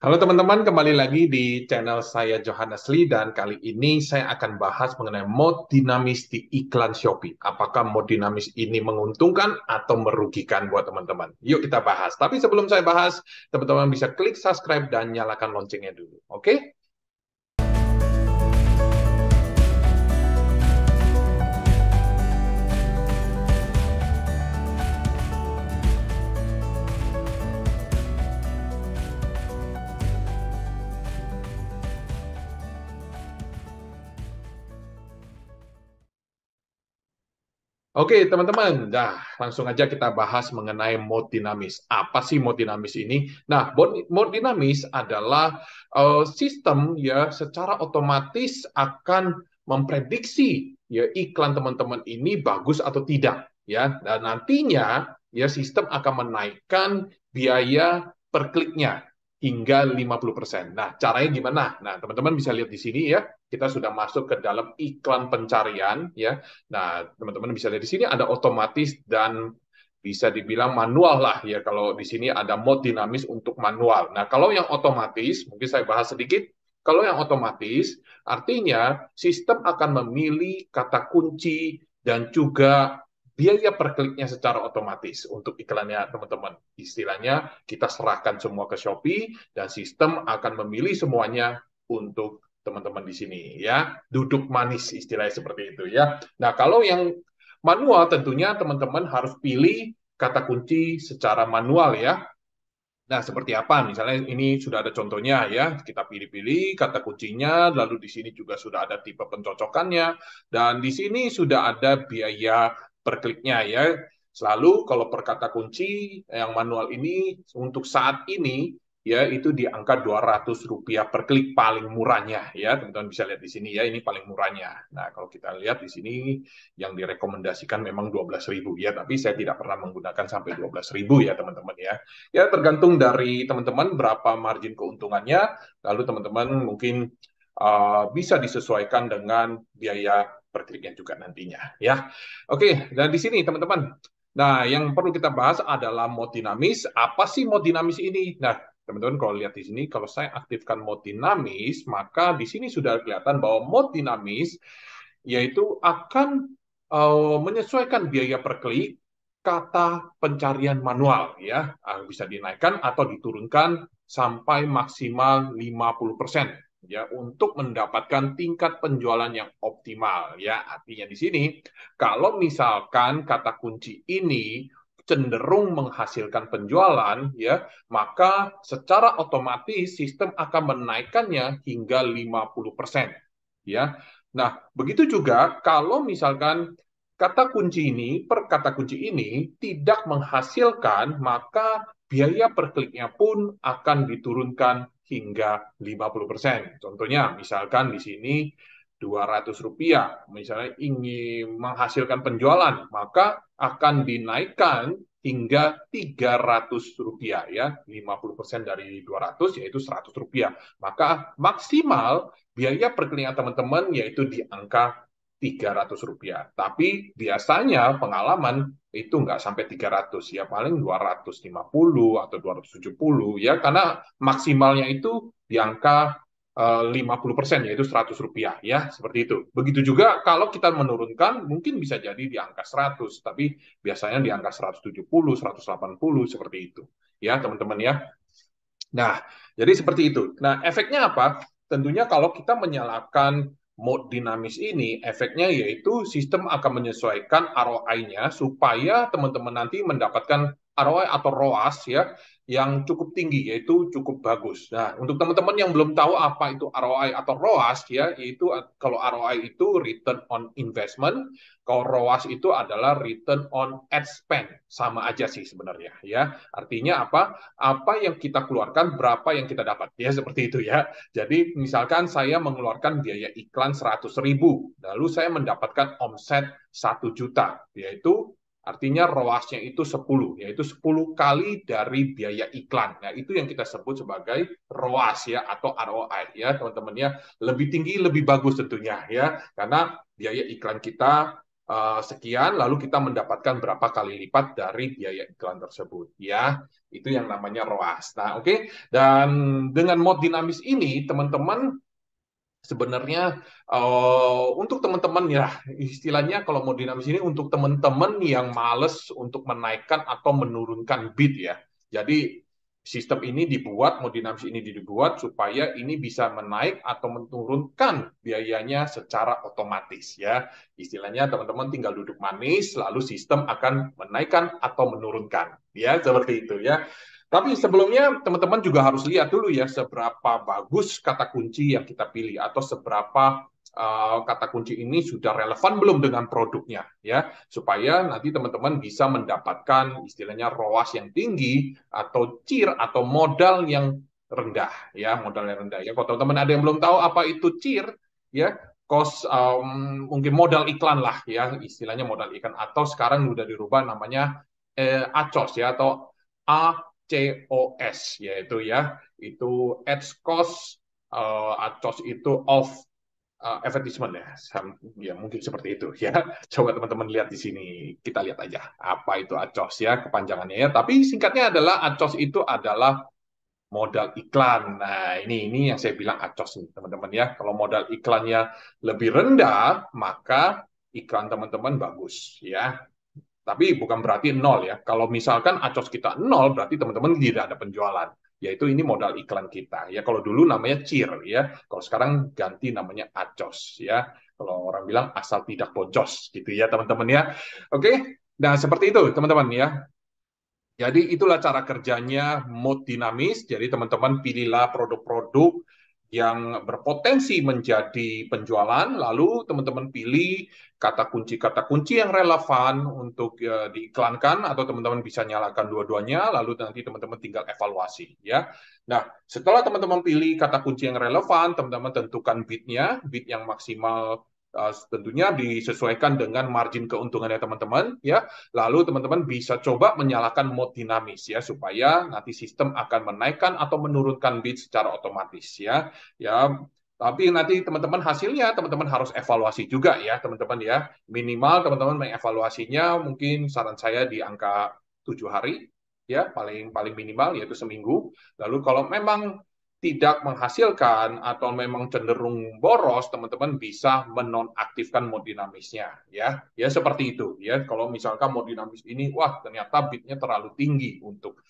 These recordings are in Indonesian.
Halo teman-teman, kembali lagi di channel saya Johannes Lee dan kali ini saya akan bahas mengenai mode dinamis di iklan Shopee. Apakah mode dinamis ini menguntungkan atau merugikan buat teman-teman? Yuk kita bahas. Tapi sebelum saya bahas, teman-teman bisa klik subscribe dan nyalakan loncengnya dulu. Oke? Oke, teman-teman. Nah, langsung aja kita bahas mengenai mode dinamis. Apa sih mode dinamis ini? Nah, mode dinamis adalah sistem ya secara otomatis akan memprediksi ya iklan teman-teman ini bagus atau tidak ya. Dan nantinya ya sistem akan menaikkan biaya per kliknya hingga 50%. Nah, caranya gimana? Nah, teman-teman bisa lihat di sini ya. Kita sudah masuk ke dalam iklan pencarian ya. Nah, teman-teman bisa lihat di sini ada otomatis dan bisa dibilang manual lah ya. Kalau di sini ada mode dinamis untuk manual. Nah, kalau yang otomatis, mungkin saya bahas sedikit. Kalau yang otomatis, artinya sistem akan memilih kata kunci dan juga biaya per kliknya secara otomatis untuk iklannya teman-teman. Istilahnya kita serahkan semua ke Shopee dan sistem akan memilih semuanya untuk teman-teman di sini ya. Duduk manis istilahnya seperti itu ya. Nah, kalau yang manual tentunya teman-teman harus pilih kata kunci secara manual ya. Nah, seperti apa? Misalnya ini sudah ada contohnya ya. Kita pilih-pilih kata kuncinya, lalu di sini juga sudah ada tipe pencocokannya, dan di sini sudah ada biaya per kliknya ya. Selalu kalau per kata kunci yang manual ini untuk saat ini ya itu di angka Rp200 per klik paling murahnya ya. Teman-teman bisa lihat di sini ya, ini paling murahnya. Nah, kalau kita lihat di sini yang direkomendasikan memang 12.000 ya, tapi saya tidak pernah menggunakan sampai 12.000 ya, teman-teman ya. Ya, tergantung dari teman-teman berapa margin keuntungannya, lalu teman-teman mungkin bisa disesuaikan dengan biaya per kliknya juga nantinya ya. Oke, dan di sini teman-teman. Nah, yang perlu kita bahas adalah mode dinamis. Apa sih mode dinamis ini? Nah, teman-teman kalau lihat di sini, kalau saya aktifkan mode dinamis, maka di sini sudah kelihatan bahwa mode dinamis yaitu akan menyesuaikan biaya per klik kata pencarian manual ya. Bisa dinaikkan atau diturunkan sampai maksimal 50% ya untuk mendapatkan tingkat penjualan yang optimal ya. Artinya di sini kalau misalkan kata kunci ini cenderung menghasilkan penjualan ya, maka secara otomatis sistem akan menaikkannya hingga 50% ya. Nah, begitu juga kalau misalkan kata kunci ini, per kata kunci ini tidak menghasilkan, maka biaya per kliknya pun akan diturunkan hingga 50%. Contohnya, misalkan di sini Rp200, misalnya ingin menghasilkan penjualan, maka akan dinaikkan hingga Rp300 ya, 50% dari 200 yaitu Rp100. Maka maksimal biaya per kliknya teman-teman yaitu di angka Rp300. Tapi biasanya pengalaman itu nggak sampai 300 ya, paling 250 atau 270 ya, karena maksimalnya itu di angka 50% yaitu Rp100 ya, seperti itu. Begitu juga kalau kita menurunkan mungkin bisa jadi di angka 100, tapi biasanya di angka 170, 180 seperti itu. Ya, teman-teman ya. Nah, jadi seperti itu. Nah, efeknya apa? Tentunya kalau kita menyalakan mode dinamis ini, efeknya yaitu sistem akan menyesuaikan ROI-nya supaya teman-teman nanti mendapatkan ROI atau ROAS ya yang cukup tinggi, yaitu cukup bagus. Nah, untuk teman-teman yang belum tahu apa itu ROI atau ROAS ya, yaitu kalau ROI itu return on investment, kalau ROAS itu adalah return on ad spend, sama aja sih sebenarnya ya. Artinya apa? Apa yang kita keluarkan, berapa yang kita dapat. Ya, seperti itu ya. Jadi, misalkan saya mengeluarkan biaya iklan 100.000, lalu saya mendapatkan omset 1 juta, yaitu artinya ROAS-nya itu 10, yaitu 10 kali dari biaya iklan. Nah, itu yang kita sebut sebagai ROAS ya, atau ROI ya, teman-teman ya. Lebih tinggi, lebih bagus tentunya ya, karena biaya iklan kita sekian, lalu kita mendapatkan berapa kali lipat dari biaya iklan tersebut, ya. Itu yang namanya ROAS. Nah, oke. Dan dengan mode dinamis ini, teman-teman sebenarnya untuk teman-teman ya istilahnya kalau mau dinamis ini untuk teman-teman yang males untuk menaikkan atau menurunkan bid ya. Jadi sistem ini dibuat, mau dinamis ini dibuat supaya ini bisa menaik atau menurunkan biayanya secara otomatis ya. Istilahnya teman-teman tinggal duduk manis lalu sistem akan menaikkan atau menurunkan ya seperti itu ya. Tapi sebelumnya teman-teman juga harus lihat dulu ya seberapa bagus kata kunci yang kita pilih atau seberapa kata kunci ini sudah relevan belum dengan produknya ya supaya nanti teman-teman bisa mendapatkan istilahnya ROAS yang tinggi atau CIR atau modal yang rendah ya modal yang rendah ya. Kalau teman-teman ada yang belum tahu apa itu CIR ya cost mungkin modal iklan lah ya istilahnya modal iklan atau sekarang sudah dirubah namanya ACOS ya atau ACOS yaitu ya itu ads cost ACOS itu of advertisement ya. Ya mungkin seperti itu ya. Coba teman-teman lihat di sini kita lihat aja apa itu ACOS ya kepanjangannya ya. Tapi singkatnya adalah ACOS itu adalah modal iklan. Nah, ini yang saya bilang ACOS nih, teman-teman ya. Kalau modal iklannya lebih rendah, maka iklan teman-teman bagus ya. Tapi bukan berarti nol ya. Kalau misalkan acos kita nol, berarti teman-teman tidak ada penjualan. Yaitu ini modal iklan kita. Ya kalau dulu namanya CIR ya. Kalau sekarang ganti namanya acos ya. Kalau orang bilang asal tidak boncos gitu ya teman-teman ya. Oke. Nah seperti itu teman-teman ya. Jadi itulah cara kerjanya mode dinamis. Jadi teman-teman pilihlah produk-produk yang berpotensi menjadi penjualan, lalu teman-teman pilih kata kunci yang relevan untuk diiklankan, atau teman-teman bisa nyalakan dua-duanya, lalu nanti teman-teman tinggal evaluasi. Ya. Nah, setelah teman-teman pilih kata kunci yang relevan, teman-teman tentukan bid-nya, bid yang maksimal tentunya disesuaikan dengan margin keuntungannya teman-teman ya. Lalu teman-teman bisa coba menyalakan mode dinamis ya supaya nanti sistem akan menaikkan atau menurunkan bid secara otomatis ya. Ya, tapi nanti teman-teman hasilnya teman-teman harus evaluasi juga ya teman-teman ya. Minimal teman-teman mengevaluasinya mungkin saran saya di angka 7 hari ya paling paling minimal yaitu seminggu. Lalu kalau memang tidak menghasilkan atau memang cenderung boros, teman-teman bisa menonaktifkan mode dinamisnya ya. Ya seperti itu ya. Kalau misalkan mode dinamis ini wah ternyata bidnya terlalu tinggi untuk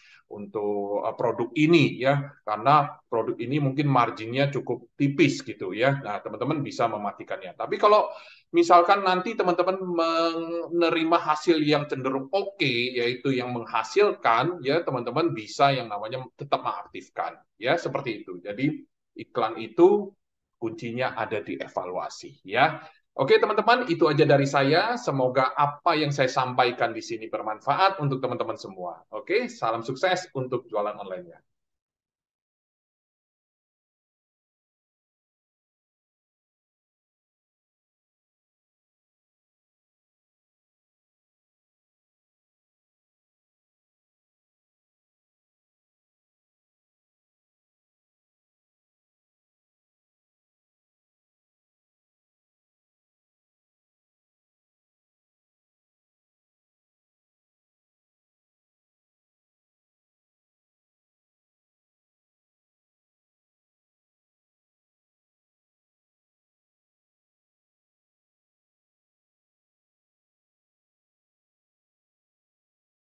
produk ini ya karena produk ini mungkin marginnya cukup tipis gitu ya. Nah, teman-teman bisa mematikannya. Tapi kalau misalkan nanti teman-teman menerima hasil yang cenderung oke, yaitu yang menghasilkan, ya teman-teman bisa yang namanya tetap mengaktifkan, ya seperti itu. Jadi iklan itu kuncinya ada di evaluasi, ya. Oke teman-teman, itu aja dari saya. Semoga apa yang saya sampaikan di sini bermanfaat untuk teman-teman semua. Oke, salam sukses untuk jualan online-nya.